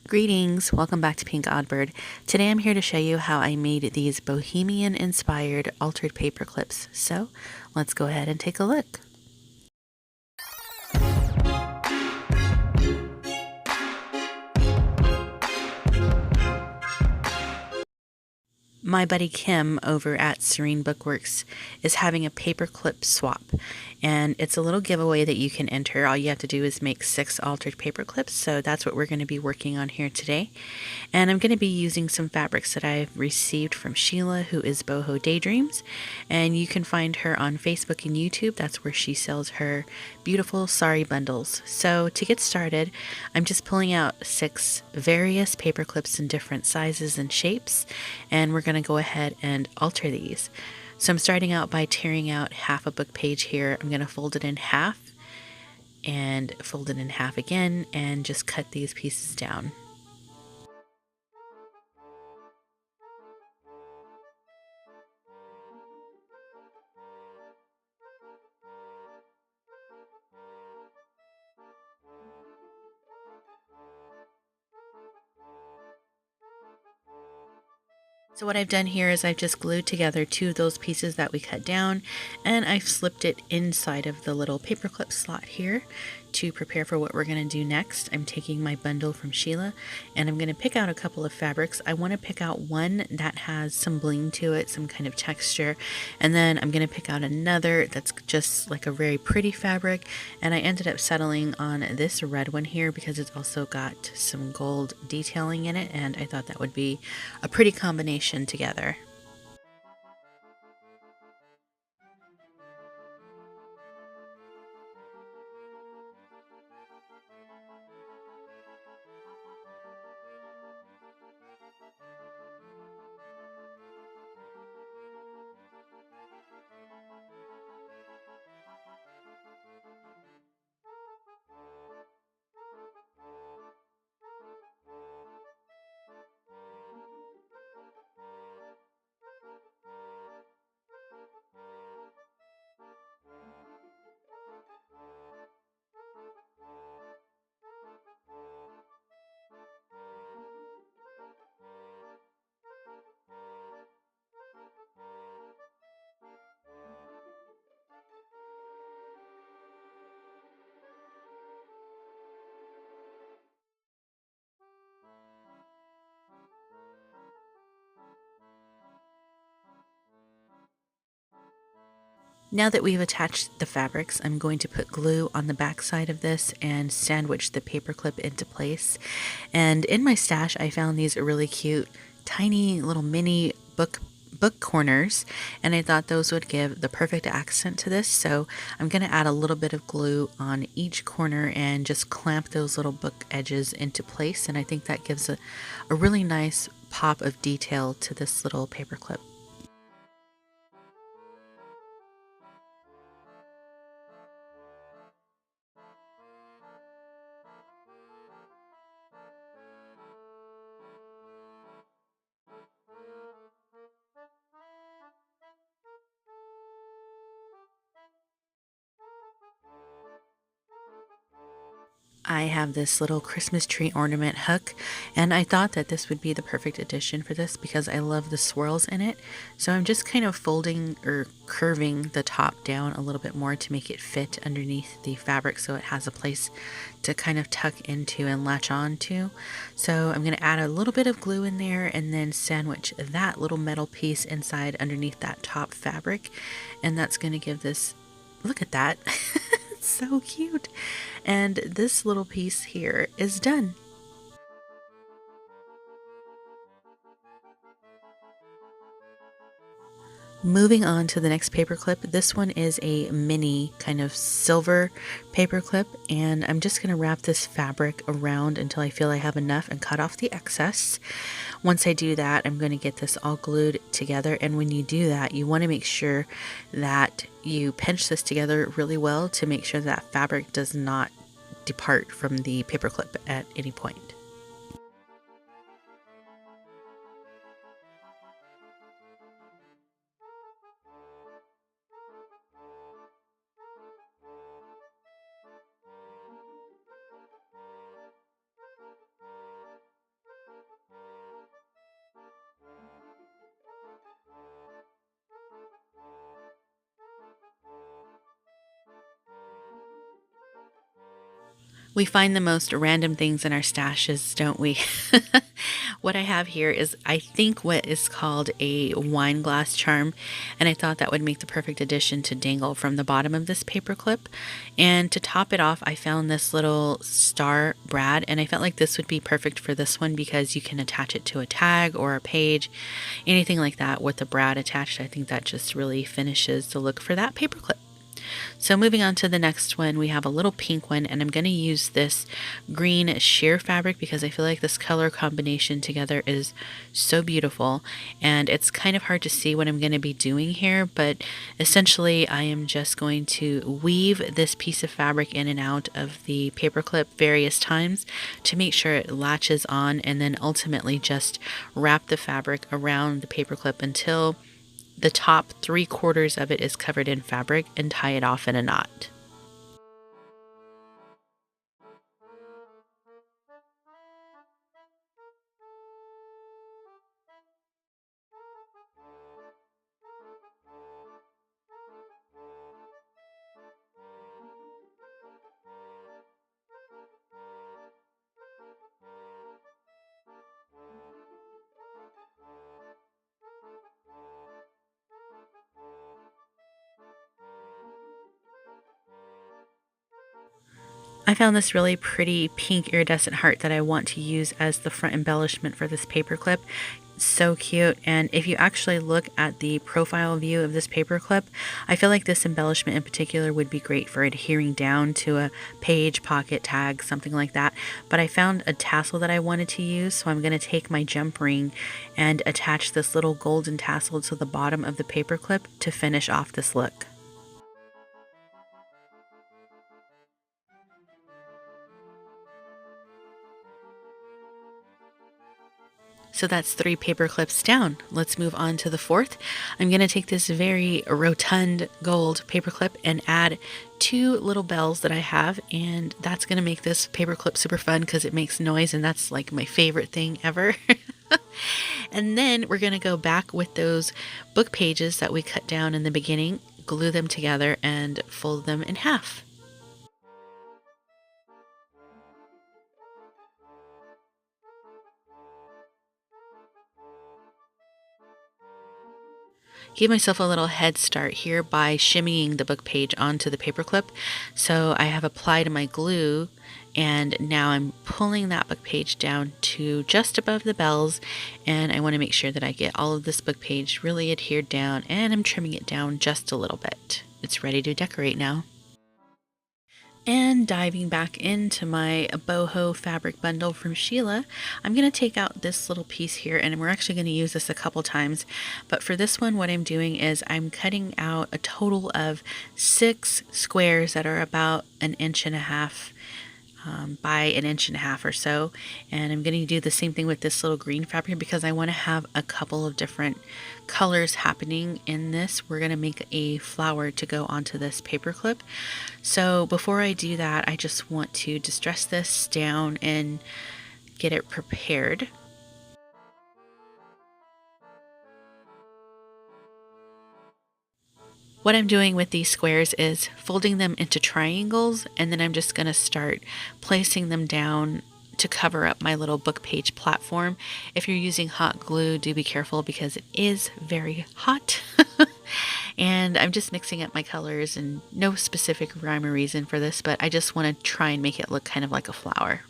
Greetings, welcome back to Pink Oddbird. Today I'm here to show you how I made these Bohemian inspired altered paper clips. So let's go ahead and take a look. My buddy Kim over at Serene Bookworks is having a paperclip swap, and it's a little giveaway that you can enter. All you have to do is make 6 altered paper clips, so that's what we're going to be working on here today. And I'm going to be using some fabrics that I've received from Sheila, who is Boho Daydreams, and you can find her on Facebook and YouTube. That's where she sells her beautiful sari bundles. So to get started, I'm just pulling out 6 various paper clips in different sizes and shapes, and we're going to go ahead and alter these. So I'm starting out by tearing out half a book page here. I'm going to fold it in half and fold it in half again and just cut these pieces down. So what I've done here is I've just glued together 2 of those pieces that we cut down, and I've slipped it inside of the little paperclip slot here to prepare for what we're going to do next. I'm taking my bundle from Sheila and I'm going to pick out a couple of fabrics. I want to pick out one that has some bling to it, some kind of texture, and then I'm going to pick out another that's just like a very pretty fabric, and I ended up settling on this red one here because it's also got some gold detailing in it, and I thought that would be a pretty combination together. Now that we've attached the fabrics, I'm going to put glue on the back side of this and sandwich the paperclip into place. And in my stash, I found these really cute, tiny little mini book corners, and I thought those would give the perfect accent to this. So I'm going to add a little bit of glue on each corner and just clamp those little book edges into place. And I think that gives a really nice pop of detail to this little paperclip. I have this little Christmas tree ornament hook, and I thought that this would be the perfect addition for this because I love the swirls in it. So I'm just kind of folding or curving the top down a little bit more to make it fit underneath the fabric so it has a place to kind of tuck into and latch on to. So I'm going to add a little bit of glue in there and then sandwich that little metal piece inside underneath that top fabric, and that's going to give this, look at that. So cute. And this little piece here is done. Moving on to the next paper clip. This one is a mini kind of silver paper clip, and I'm just going to wrap this fabric around until I feel I have enough and cut off the excess. Once I do that, I'm going to get this all glued together, and when you do that, you want to make sure that you pinch this together really well to make sure that fabric does not depart from the paper clip at any point. We find the most random things in our stashes, don't we? What I have here is, I think, what is called a wine glass charm, and I thought that would make the perfect addition to dangle from the bottom of this paper clip. And to top it off, I found this little star brad, and I felt like this would be perfect for this one because you can attach it to a tag or a page, anything like that with the brad attached. I think that just really finishes the look for that paper clip. So moving on to the next one, we have a little pink one, and I'm going to use this green sheer fabric because I feel like this color combination together is so beautiful, and it's kind of hard to see what I'm going to be doing here, but essentially I am just going to weave this piece of fabric in and out of the paper clip various times to make sure it latches on, and then ultimately just wrap the fabric around the paper clip until the top 3/4 of it is covered in fabric, and tie it off in a knot. I found this really pretty pink iridescent heart that I want to use as the front embellishment for this paper clip. So cute. And if you actually look at the profile view of this paper clip, I feel like this embellishment in particular would be great for adhering down to a page, pocket, tag, something like that. But I found a tassel that I wanted to use, so I'm going to take my jump ring and attach this little golden tassel to the bottom of the paper clip to finish off this look. So that's 3 paper clips down. Let's move on to the fourth. I'm going to take this very rotund gold paper clip and add 2 little bells that I have, and that's going to make this paper clip super fun because it makes noise, and that's like my favorite thing ever. And then we're going to go back with those book pages that we cut down in the beginning, glue them together, and fold them in half. Give myself a little head start here by shimmying the book page onto the paper clip. So I have applied my glue, and now I'm pulling that book page down to just above the bells, and I want to make sure that I get all of this book page really adhered down, and I'm trimming it down just a little bit. It's ready to decorate now. And diving back into my boho fabric bundle from Sheila, I'm going to take out this little piece here, and we're actually going to use this a couple times. But for this one, what I'm doing is I'm cutting out a total of 6 squares that are about 1.5 inches by 1.5 inches or so. And I'm going to do the same thing with this little green fabric because I want to have a couple of different colors happening in this. We're going to make a flower to go onto this paper clip. So before I do that, I just want to distress this down and get it prepared. What I'm doing with these squares is folding them into triangles, and then I'm just going to start placing them down to cover up my little book page platform. If you're using hot glue, do be careful because it is very hot. And I'm just mixing up my colors, and no specific rhyme or reason for this, but I just want to try and make it look kind of like a flower.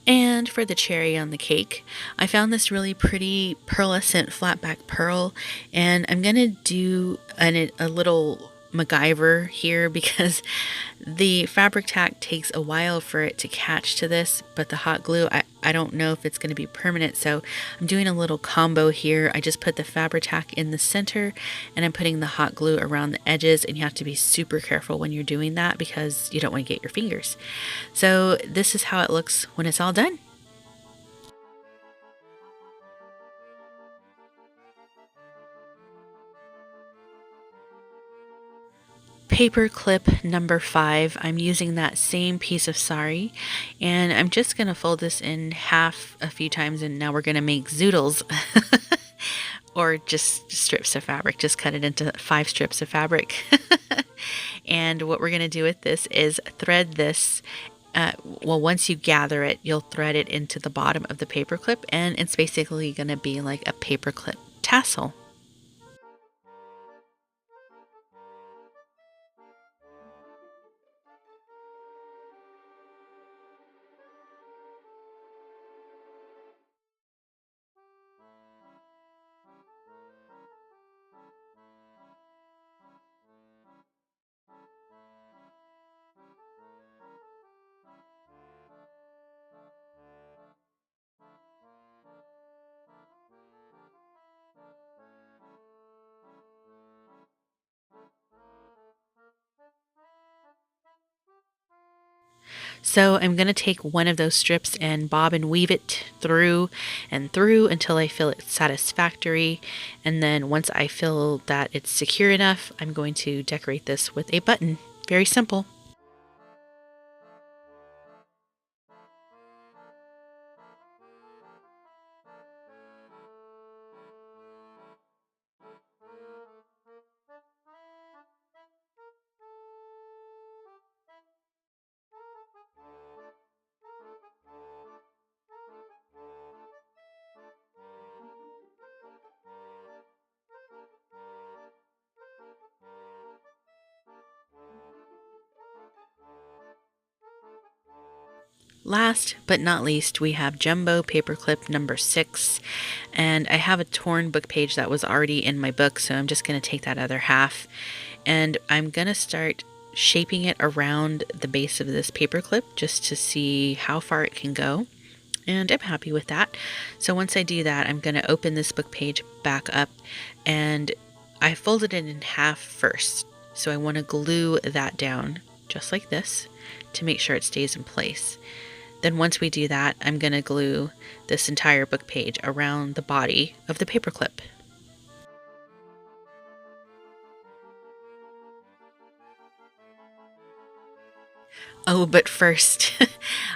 And for the cherry on the cake, I found this really pretty pearlescent flatback pearl, and I'm going to do a little MacGyver here because the fabric tack takes a while for it to catch to this, but the hot glue, I don't know if it's going to be permanent, so I'm doing a little combo here. I just put the fabric tack in the center, and I'm putting the hot glue around the edges, and you have to be super careful when you're doing that because you don't want to get your fingers. So this is how it looks when it's all done. paper clip number 5. I'm using that same piece of sari, and I'm just going to fold this in half a few times, and now we're going to make zoodles. Or just strips of fabric. Just cut it into 5 strips of fabric. And what we're going to do with this is thread this. Well, once you gather it, you'll thread it into the bottom of the paper clip, and it's basically going to be like a paper clip tassel. So I'm going to take one of those strips and bob and weave it through and through until I feel it's satisfactory. And then once I feel that it's secure enough, I'm going to decorate this with a button. Very simple. Last but not least, we have jumbo paperclip number 6, and I have a torn book page that was already in my book, so I'm just going to take that other half, and I'm going to start shaping it around the base of this paperclip just to see how far it can go, and I'm happy with that. So once I do that, I'm going to open this book page back up, and I folded it in half first, so I want to glue that down just like this to make sure it stays in place. Then once we do that, I'm going to glue this entire book page around the body of the paperclip. Oh, but first,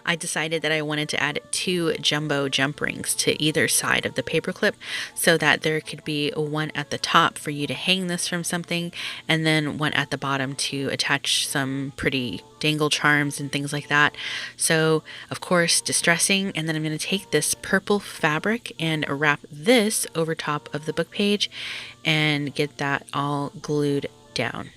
I decided that I wanted to add 2 jumbo jump rings to either side of the paperclip so that there could be one at the top for you to hang this from something, and then one at the bottom to attach some pretty dangle charms and things like that. So, of course, distressing, and then I'm going to take this purple fabric and wrap this over top of the book page and get that all glued down.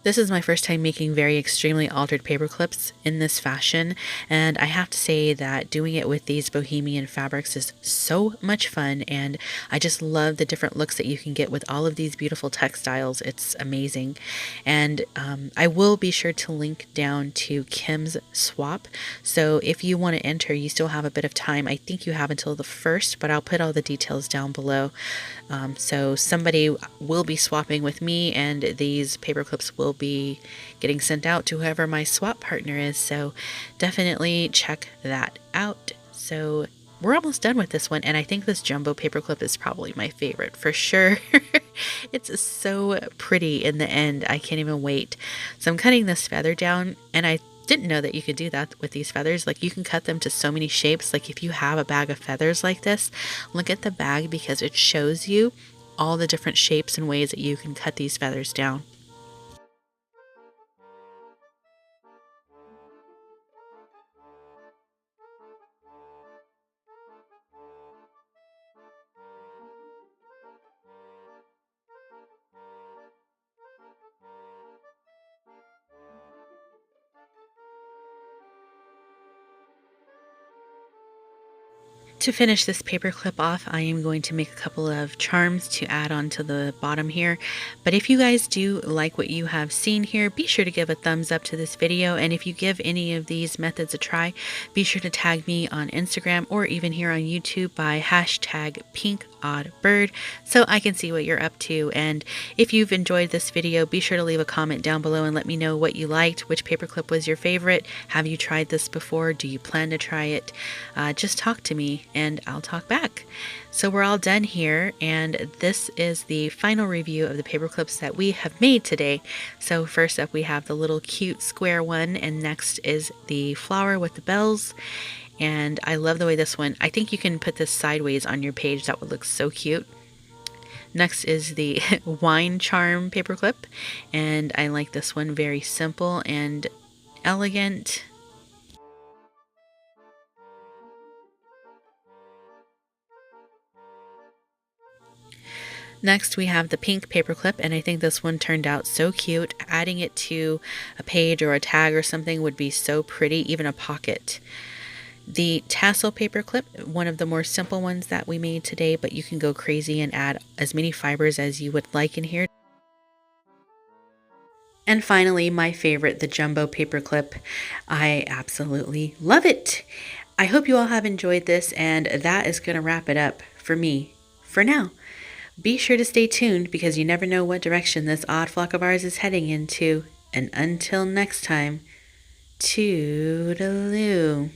This is my first time making very extremely altered paper clips in this fashion, and I have to say that doing it with these Bohemian fabrics is so much fun, and I just love the different looks that you can get with all of these beautiful textiles. It's amazing. And I will be sure to link down to Kim's swap, so if you want to enter, you still have a bit of time. I think you have until the 1st, but I'll put all the details down below. So somebody will be swapping with me, and these paper clips will be getting sent out to whoever my swap partner is. So definitely check that out. So we're almost done with this one, and I think this jumbo paperclip is probably my favorite for sure. It's so pretty in the end. I can't even wait. So I'm cutting this feather down, and I didn't know that you could do that with these feathers. Like, you can cut them to so many shapes. Like, if you have a bag of feathers like this, look at the bag because it shows you all the different shapes and ways that you can cut these feathers down. To finish this paperclip off, I am going to make a couple of charms to add on to the bottom here. But if you guys do like what you have seen here, be sure to give a thumbs up to this video. And if you give any of these methods a try, be sure to tag me on Instagram or even here on YouTube by hashtag #PinkOddBird so I can see what you're up to. And if you've enjoyed this video, be sure to leave a comment down below and let me know what you liked, which paperclip was your favorite. Have you tried this before? Do you plan to try it? Just talk to me and I'll talk back. So we're all done here, and this is the final review of the paperclips that we have made today. So first up we have the little cute square one, and next is the flower with the bells. And I love the way this one, I think you can put this sideways on your page. That would look so cute. Next is the wine charm paperclip, and I like this one, very simple and elegant. Next we have the pink paperclip, and I think this one turned out so cute. Adding it to a page or a tag or something would be so pretty, even a pocket. The tassel paperclip, one of the more simple ones that we made today, but you can go crazy and add as many fibers as you would like in here. And finally, my favorite, the jumbo paperclip. I absolutely love it. I hope you all have enjoyed this, and that is going to wrap it up for me for now. Be sure to stay tuned because you never know what direction this odd flock of ours is heading into. And until next time, toodaloo.